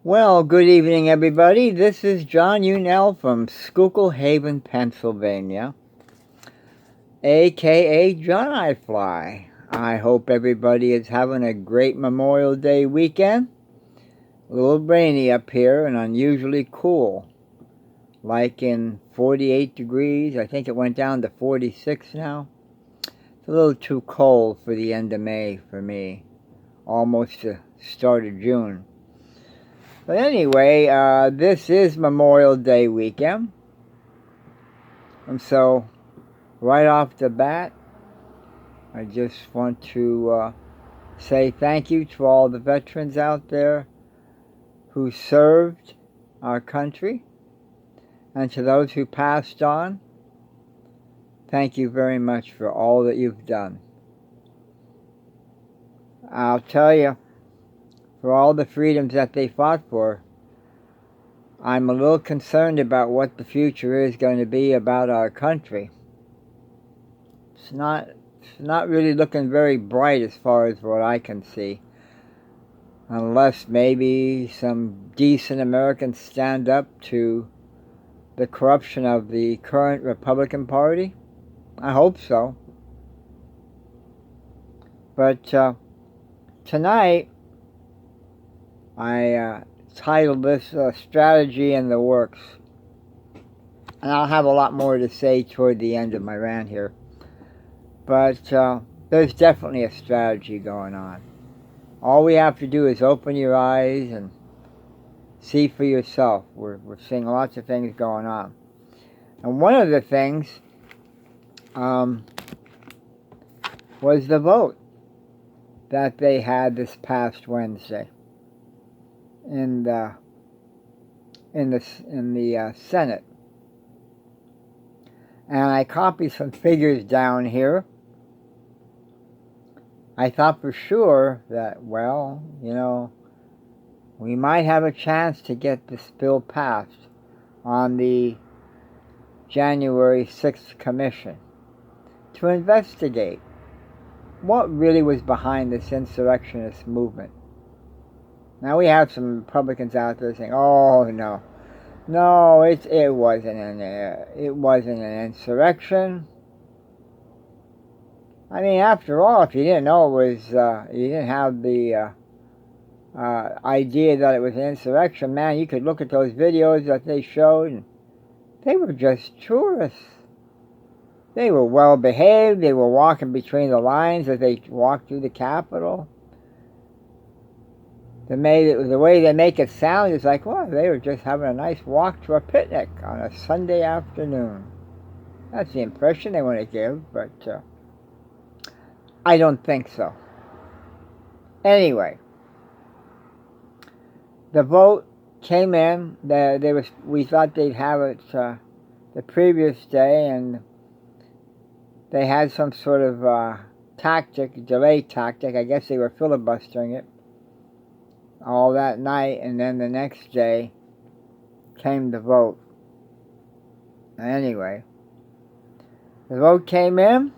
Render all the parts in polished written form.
Well, good evening, everybody. This is John Unell from Schuylkill Haven, Pennsylvania, aka John I Fly. I hope everybody is having a great Memorial Day weekend. A little rainy up here and unusually cool, like in 48 degrees. I think it went down to 46 now. It's a little too cold for the end of May for me, almost the start of June. But anyway, this is Memorial Day weekend. And so, right off the bat, I just want to say thank you to all the veterans out there who served our country. And to those who passed on, thank you very much for all that you've done. I'll tell you, for all the freedoms that they fought for, I'm a little concerned about what the future is going to be about our country. It's not really looking very bright as far as what I can see. Unless maybe some decent Americans stand up to the corruption of the current Republican Party. I hope so. But tonight, I titled this Strategy in the Works. And I'll have a lot more to say toward the end of my rant here. But there's definitely a strategy going on. All we have to do is open your eyes and see for yourself. We're seeing lots of things going on. And one of the things was the vote that they had this past Wednesday in the Senate. And I copied some figures down here. I thought for sure that, well, we might have a chance to get this bill passed on the January 6th commission to investigate what really was behind this insurrectionist movement. Now we have some Republicans out there saying, "Oh no, it wasn't an insurrection." I mean, after all, if you didn't know it was, you didn't have the idea that it was an insurrection, man, you could look at those videos that they showed, and they were just tourists. They were well behaved. They were walking between the lines as they walked through the Capitol. The way they make it sound is like, well, they were just having a nice walk to a picnic on a Sunday afternoon. That's the impression they want to give, but I don't think so. Anyway, the vote came in. We thought they'd have it the previous day, and they had some sort of delay tactic. I guess they were filibustering it all that night, and then the next day came the vote. Anyway, the vote came in,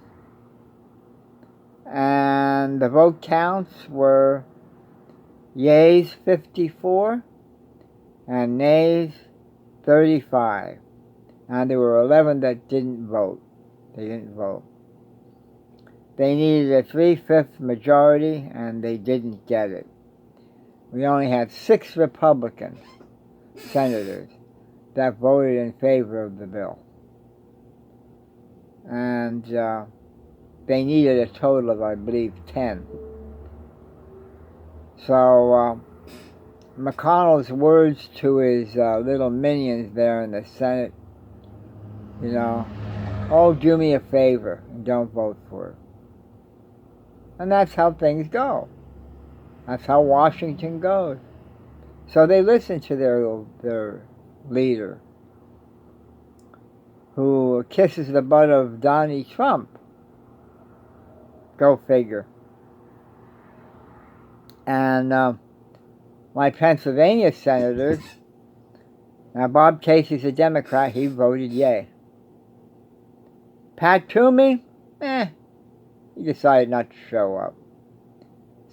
and the vote counts were yeas 54 and nays 35. And there were 11 that didn't vote. They didn't vote. They needed a 3/5 majority, and they didn't get it. We only had 6 Republican senators that voted in favor of the bill. And they needed a total of, I believe, 10. So McConnell's words to his little minions there in the Senate, "Oh, do me a favor and don't vote for it." And that's how things go. That's how Washington goes. So they listen to their leader, who kisses the butt of Donald Trump. Go figure. And my Pennsylvania senators, now Bob Casey's a Democrat, he voted yay. Pat Toomey, he decided not to show up.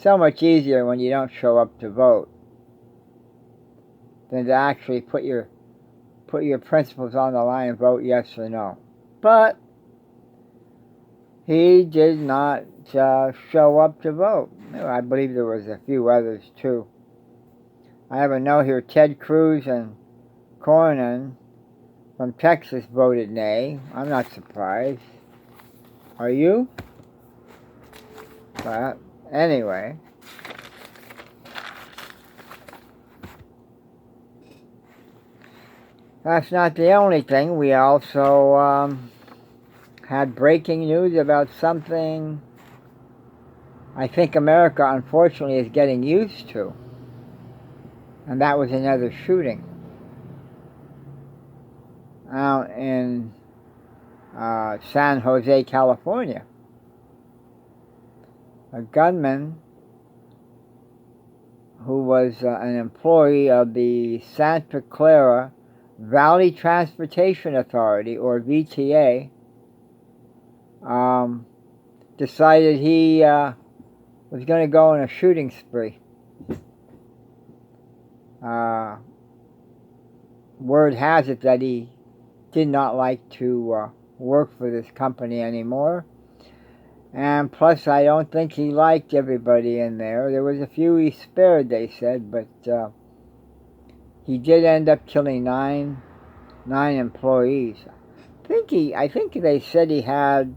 So much easier when you don't show up to vote. than to actually put your principles on the line and vote yes or no. But he did not show up to vote. I believe there was a few others too. I have a note here. Ted Cruz and Cornyn from Texas voted nay. I'm not surprised. Are you? But anyway. That's not the only thing. We also had breaking news about something I think America, unfortunately, is getting used to. And that was another shooting out in San Jose, California. A gunman who was an employee of the Santa Clara Valley Transportation Authority, or VTA, decided he was going to go on a shooting spree. Word has it that he did not like to work for this company anymore. And plus, I don't think he liked everybody in there. There was a few he spared, they said, but he did end up killing nine employees. I think they said he had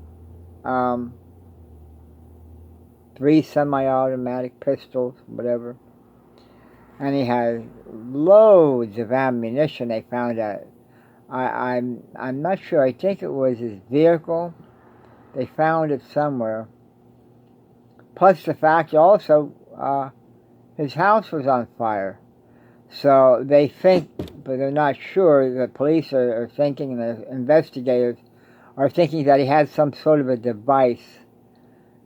3 semi-automatic pistols, whatever, and he had loads of ammunition. They found out. I'm not sure. I think it was his vehicle. They found it somewhere. Plus the fact also his house was on fire. So they think, but they're not sure, the police are thinking, and the investigators are thinking that he had some sort of a device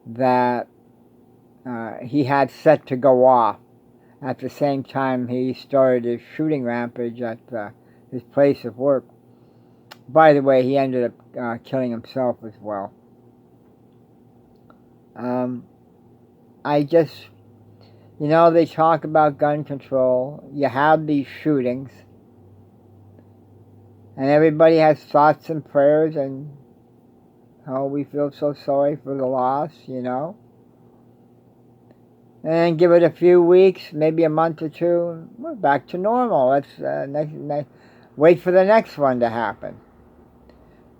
that he had set to go off at the same time he started his shooting rampage at his place of work. By the way, he ended up killing himself as well. I just, they talk about gun control. You have these shootings, and everybody has thoughts and prayers, and we feel so sorry for the loss, And give it a few weeks, maybe a month or two, we're back to normal. Let's wait for the next one to happen.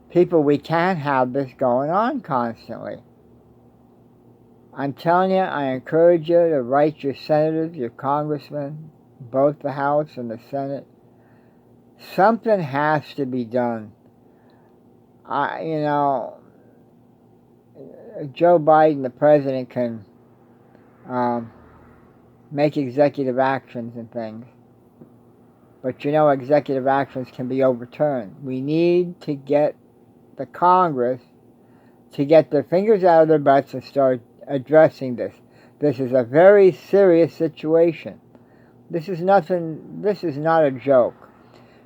People, we can't have this going on constantly. I'm telling you, I encourage you to write your senators, your congressmen, both the House and the Senate. Something has to be done. Joe Biden, the president, can make executive actions and things. But executive actions can be overturned. We need to get the Congress to get their fingers out of their butts and start addressing this. This is a very serious situation. This is not a joke.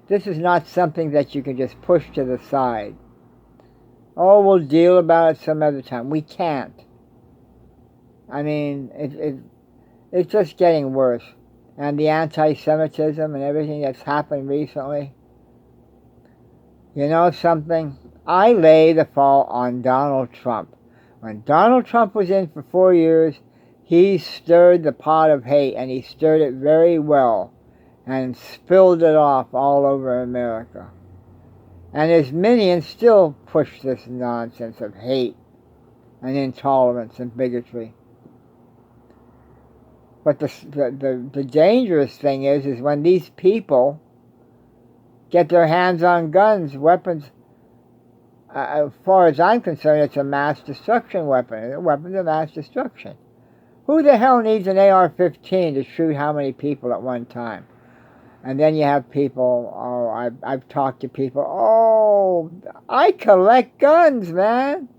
This is not something that you can just push to the side. Oh, we'll deal about it some other time. We can't. I mean, it's just getting worse. And the anti-Semitism and everything that's happened recently. You know something? I lay the fault on Donald Trump. When Donald Trump was in for 4 years, he stirred the pot of hate, and he stirred it very well, and spilled it off all over America. And his minions still push this nonsense of hate and intolerance and bigotry. But the dangerous thing is when these people get their hands on guns, weapons. As far as I'm concerned, it's a mass destruction weapon. A weapon of mass destruction. Who the hell needs an AR-15 to shoot how many people at one time? And then you have people, I've talked to people, I collect guns, man.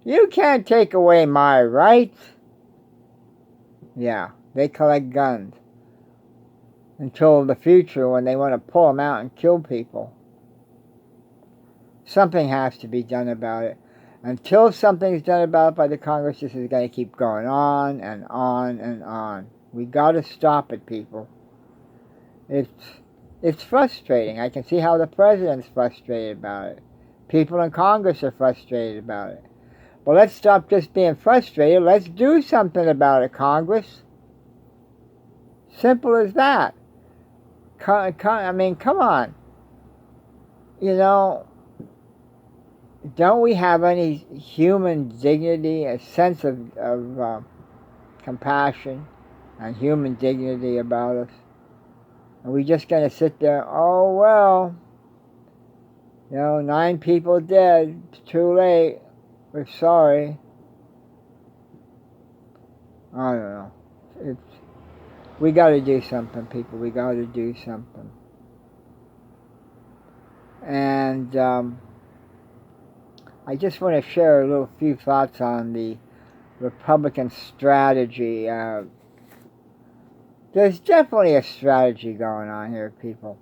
You can't take away my rights. Yeah, they collect guns. Until the future when they want to pull them out and kill people. Something has to be done about it. Until something's done about it by the Congress, this is going to keep going on and on and on. We got to stop it, people. It's frustrating. I can see how the president's frustrated about it. People in Congress are frustrated about it. But let's stop just being frustrated. Let's do something about it, Congress. Simple as that. I mean, come on. You know, don't we have any human dignity, a sense of compassion and human dignity about us? Are we just going to sit there, oh, well, 9 people dead, it's too late, we're sorry. I don't know. We got to do something, people. We got to do something. And I just want to share a few thoughts on the Republican strategy. There's definitely a strategy going on here, people.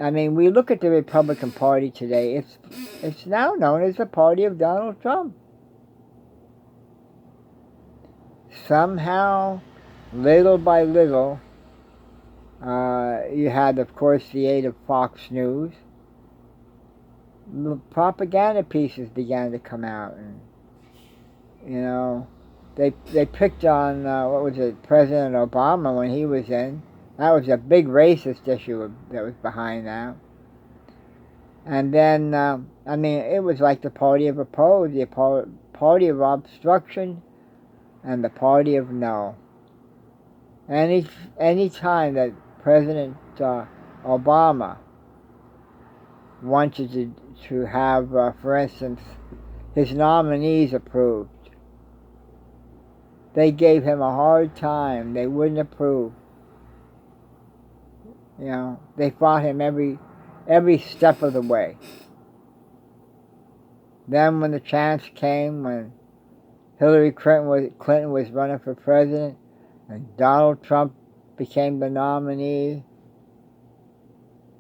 I mean, we look at the Republican Party today. It's now known as the party of Donald Trump. Somehow, little by little, you had, of course, the aid of Fox News. Propaganda pieces began to come out, and they picked on President Obama when he was in. That was a big racist issue that was behind that. And then, I mean, it was like the party of oppose, the party of obstruction, and the party of no. Any time that President Obama wanted to have, for instance, his nominees approved, they gave him a hard time. They wouldn't approve. They fought him every step of the way. Then when the chance came, when Hillary Clinton was running for president and Donald Trump became the nominee,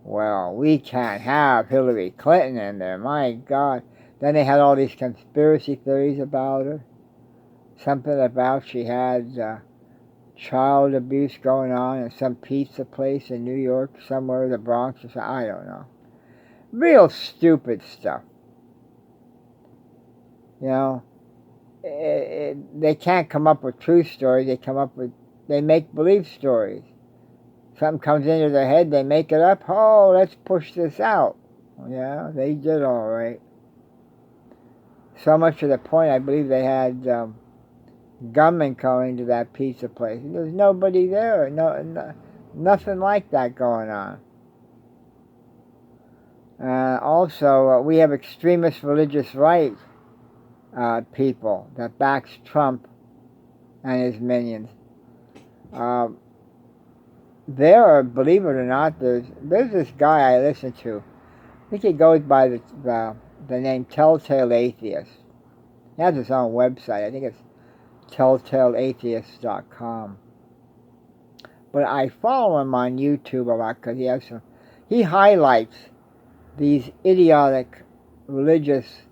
well, we can't have Hillary Clinton in there, my God. Then they had all these conspiracy theories about her. Something about she had child abuse going on in some pizza place in New York, somewhere in the Bronx, or something. I don't know. Real stupid stuff. They can't come up with true stories. They make believe stories. Something comes into their head, they make it up. Oh, let's push this out. Yeah, they did all right. So much to the point, I believe they had gunmen coming to that pizza place. There's nobody there. Nothing like that going on. Also, we have extremist religious right people that backs Trump and his minions. Believe it or not, there's this guy I listen to. I think he goes by the name Telltale Atheist. He has his own website. I think it's telltaleatheist.com. But I follow him on YouTube a lot because he highlights these idiotic religious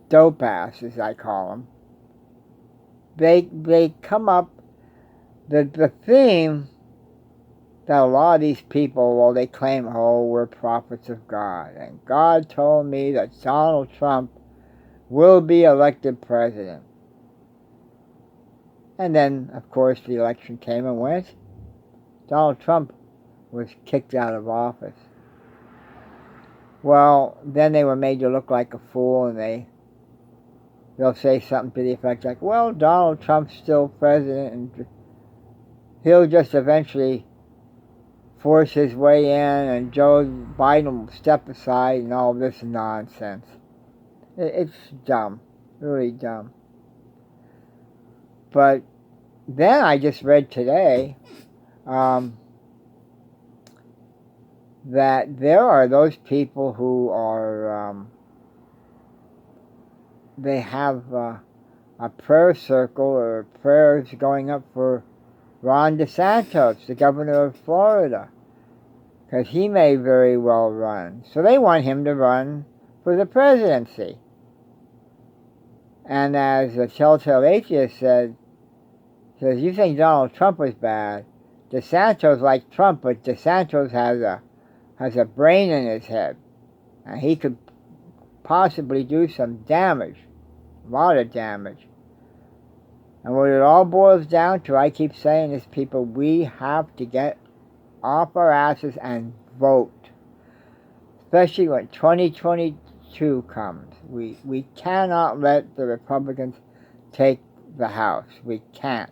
dope asses, I call them. They come up, the theme that a lot of these people, well, they claim, oh, we're prophets of God, and God told me that Donald Trump will be elected president. And then, of course, the election came and went. Donald Trump was kicked out of office. Well, then they were made to look like a fool, and they'll say something to the effect like, well, Donald Trump's still president, and he'll just eventually force his way in, and Joe Biden will step aside, and all this nonsense. It's dumb. Really dumb. But then I just read today that there are those people who are, they have a prayer circle or prayers going up for Ron DeSantis, the governor of Florida, because he may very well run. So they want him to run for the presidency. And as the Telltale Atheist says, you think Donald Trump was bad, DeSantis like Trump, but DeSantis has a brain in his head, and he could possibly do some damage, a lot of damage. And what it all boils down to, I keep saying this, people, we have to get off our asses and vote. Especially when 2022 comes. We cannot let the Republicans take the House. We can't.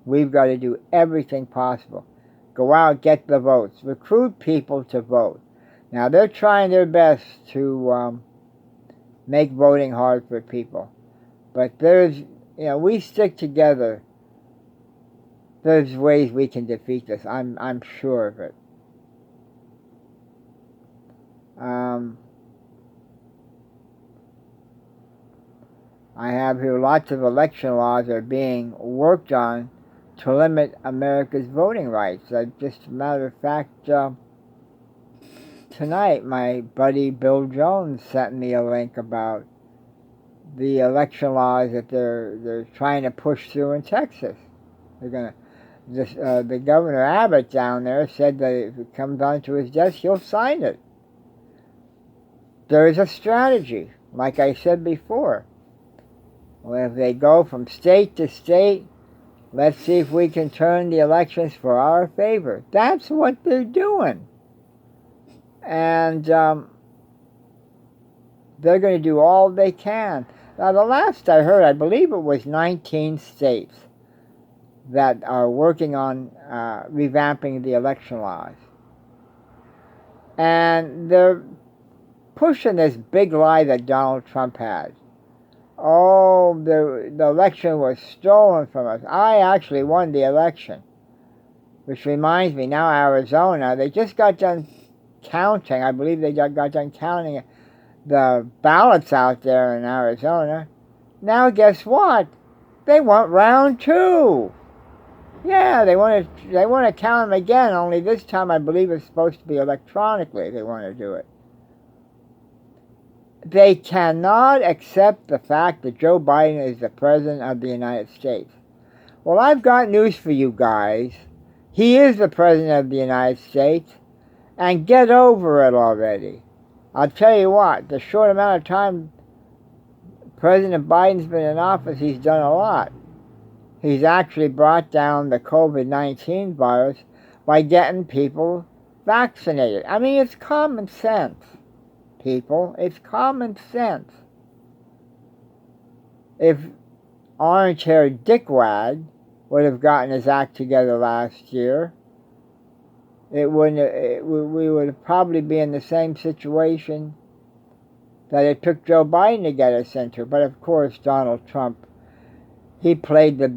We've got to do everything possible. Go out, get the votes. Recruit people to vote. Now, they're trying their best to make voting hard for people. But we stick together. There's ways we can defeat this. I'm sure of it. I have here lots of election laws are being worked on to limit America's voting rights. Just a matter of fact, tonight my buddy Bill Jones sent me a link about the election laws that they're trying to push through in Texas. They're gonna. The Governor Abbott down there said that if it comes onto his desk, he'll sign it. There is a strategy, like I said before. Well, if they go from state to state, let's see if we can turn the elections for our favor. That's what they're doing. And they're going to do all they can. Now, the last I heard, I believe it was 19 states that are working on revamping the election laws. And they're pushing this big lie that Donald Trump had. Oh, the election was stolen from us. I actually won the election. Which reminds me, now Arizona, they just got done counting. I believe they got done counting the ballots out there in Arizona. Now guess what? They want round 2. Yeah, they want to count them again, only this time I believe it's supposed to be electronically. They want to do it. They cannot accept the fact that Joe Biden is the President of the United States. Well, I've got news for you guys. He is the President of the United States, and get over it already. I'll tell you what, the short amount of time President Biden's been in office, he's done a lot. He's actually brought down the COVID-19 virus by getting people vaccinated. I mean, it's common sense. People, it's common sense. If orange-haired dickwad would have gotten his act together last year, we would probably be in the same situation that it took Joe Biden to get us into. But of course, Donald Trump, he played the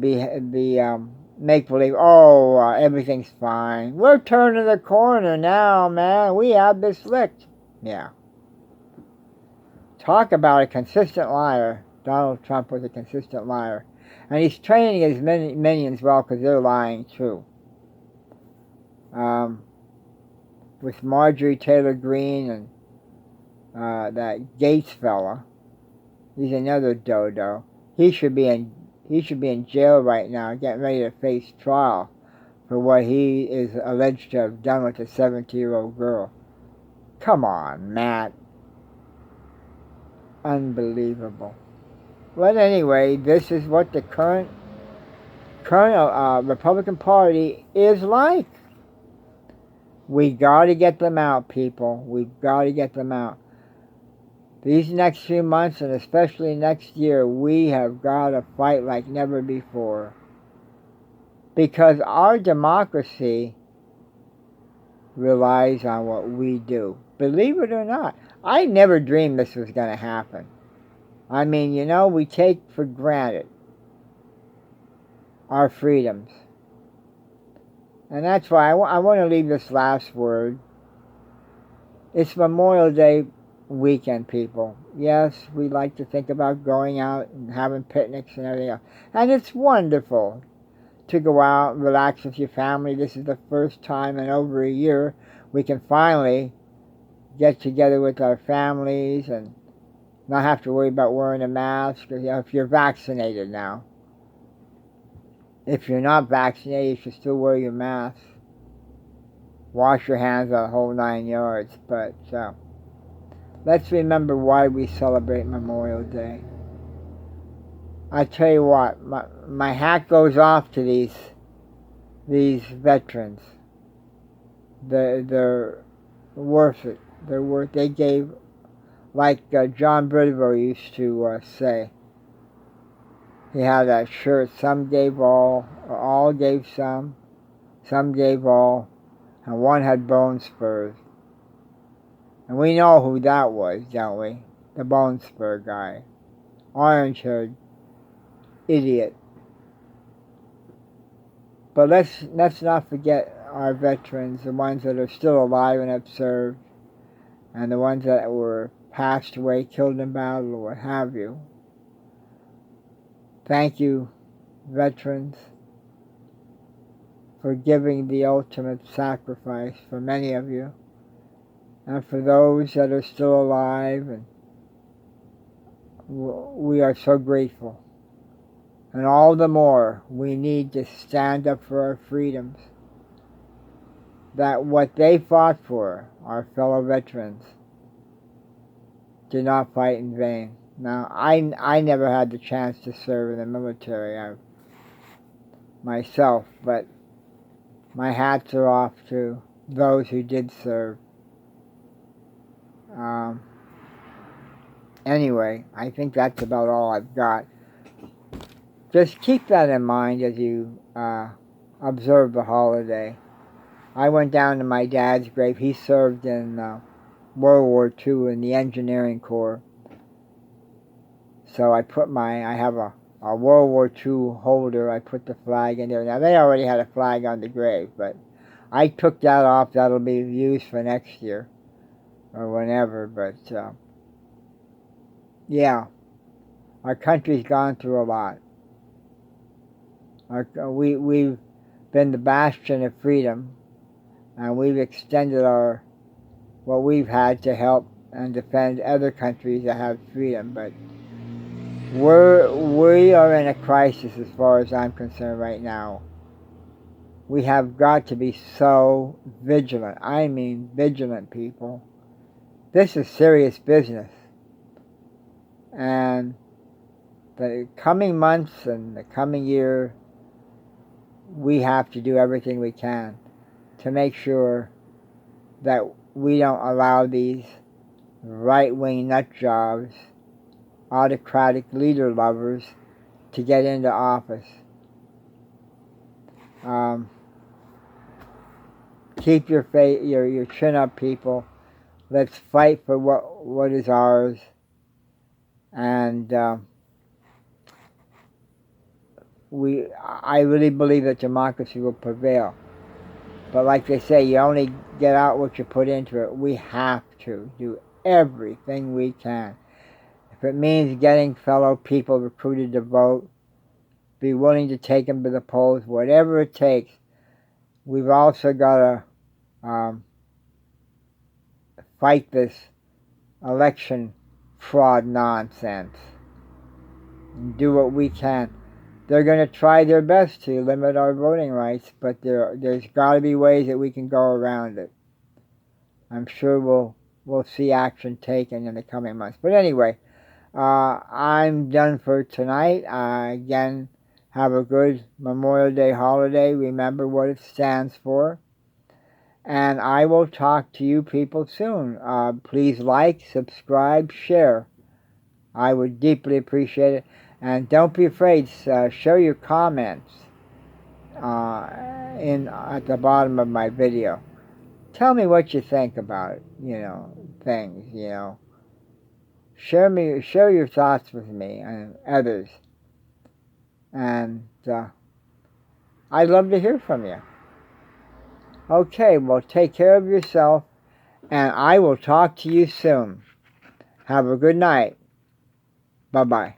make-believe. Oh, everything's fine. We're turning the corner now, man. We have this licked. Yeah. Talk about a consistent liar. Donald Trump was a consistent liar. And he's training his minions well because they're lying too. With Marjorie Taylor Greene and that Gates fella. He's another dodo. He should be in jail right now, getting ready to face trial for what he is alleged to have done with a 17-year-old girl. Come on, Matt. Unbelievable. But anyway, this is what the current Republican Party is like. We got to get them out, people. We've got to get them out. These next few months, and especially next year, we have got to fight like never before. Because our democracy relies on what we do. Believe it or not. I never dreamed this was going to happen. I mean, we take for granted our freedoms. And that's why I want to leave this last word. It's Memorial Day weekend, people. Yes, we like to think about going out and having picnics and everything else. And it's wonderful to go out and relax with your family. This is the first time in over a year we can finally get together with our families and not have to worry about wearing a mask, or, if you're vaccinated now. If you're not vaccinated, you should still wear your mask. Wash your hands, the whole 9 yards. But let's remember why we celebrate Memorial Day. I tell you what, my hat goes off to these veterans. They're worth it. They're worth. They gave, like John Bridwell used to say. He had that shirt. Some gave all gave some gave all, and one had bone spurs. And we know who that was, don't we? The bone spur guy, orange-haired idiot. But let's not forget our veterans, the ones that are still alive and have served, and the ones that were passed away, killed in battle, or what have you. Thank you, veterans, for giving the ultimate sacrifice for many of you, and for those that are still alive, and we are so grateful. And all the more we need to stand up for our freedoms, that what they fought for, our fellow veterans, did not fight in vain. Now, I never had the chance to serve in the military myself, but my hats are off to those who did serve. Anyway, I think that's about all I've got. Just keep that in mind as you observe the holiday. I went down to my dad's grave. He served in World War II in the engineering corps. So I have a World War II holder. I put the flag in there. Now, they already had a flag on the grave, but I took that off. That'll be used for next year or whenever. But, yeah, our country's gone through a lot. We've been the bastion of freedom, and we've extended what we've had to help and defend other countries that have freedom. But we are in a crisis as far as I'm concerned right now. We have got to be so vigilant. I mean vigilant, people. This is serious business. And the coming months and the coming year, we have to do everything we can to make sure that we don't allow these right-wing nut jobs, autocratic leader lovers, to get into office. Keep your chin up, people. Let's fight for what is ours, and I really believe that democracy will prevail. But like they say, you only get out what you put into it. We have to do everything we can. If it means getting fellow people recruited to vote, be willing to take them to the polls, whatever it takes. We've also got to fight this election fraud nonsense and do what we can. They're going to try their best to limit our voting rights, but there's got to be ways that we can go around it. I'm sure we'll see action taken in the coming months. But anyway, I'm done for tonight. Again, have a good Memorial Day holiday. Remember what it stands for. And I will talk to you people soon. Please like, subscribe, share. I would deeply appreciate it. And don't be afraid, share your comments at the bottom of my video. Tell me what you think about, things, Share your thoughts with me and others. And I'd love to hear from you. Okay, well, take care of yourself, and I will talk to you soon. Have a good night. Bye-bye.